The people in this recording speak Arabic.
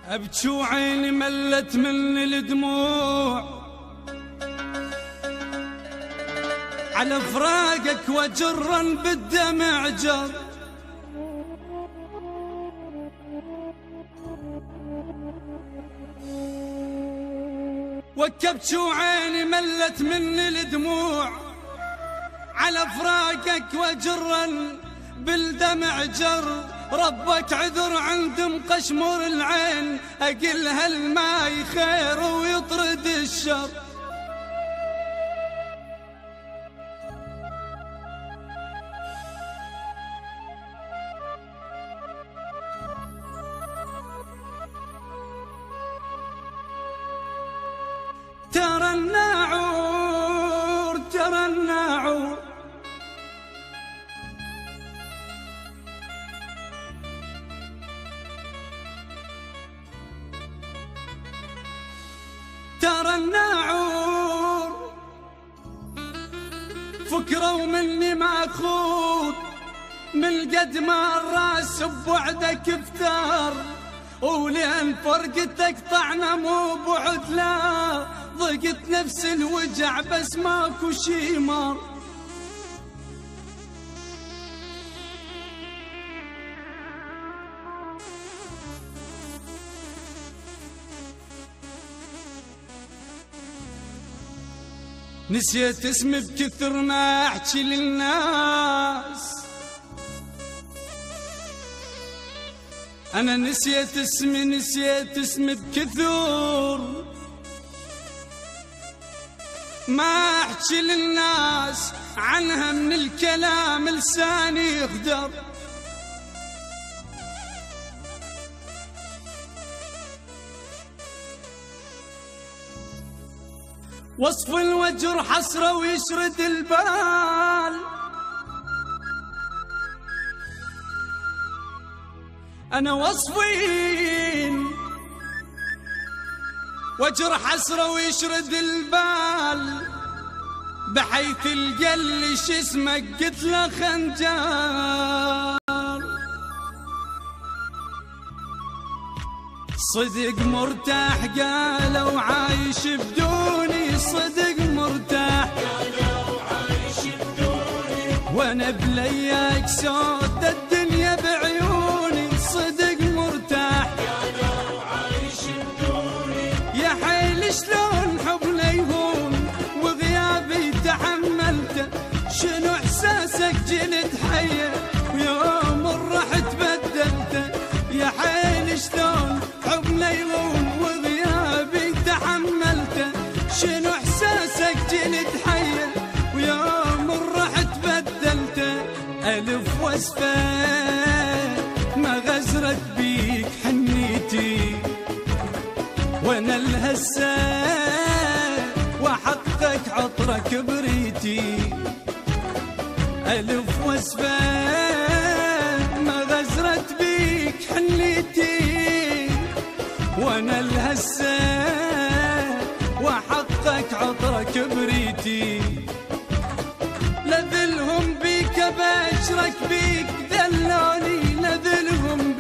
أبكي وعيني ملت من الدموع على فراقك وجرا بالدمع جر. وكبت وعيني ملت من الدموع على فراقك وجرا بالدمع جر. ربك عذر عند مقشمر العين، أقل هالماي خير ويطرد الشر. ترى الناعور ترى الناعور ترى الناعور فكروا مني ماخوذ، من قد ما الراس بوعدك افتار. ولين فرقتك طعنا مو بعد لا، ضقت نفس الوجع بس ماكو شي مار. نسيت اسمي بكثر ما احكي للناس، انا نسيت اسمي بكثر ما احكي للناس عنها، من الكلام لساني يقدر. وصف الوجر حسرة ويشرد البال، أنا وصفين وجر حسرة ويشرد البال، بحيث القل شو اسمك قلت له خنجر. صدق مرتاح قالوا عايش بدوني، صدق مرتاح قالوا عايش بدوني، وانا بلياك سود الدنيا بعيوني. صدق مرتاح قالوا عايش بدوني، يا حيل شلون حبنا يهون وغيابي تحملته. شنو احساسك جلد حيه ويوم رحت بدلته، يا حيل شلون حبنا يهون وغيابي تحملته. شنو احساسك جلد حيه ويوم رحت بدلته. الف وصفه ما غزرت بيك حنيتي، وانا الهسه وحقك عطرك بريتي. الف وصفه ما غزرت بيك حنيتي، وانا الهسه وحقك عطرك بريتي. لذلهم بيك بشرك بيك دلوني، لذلهم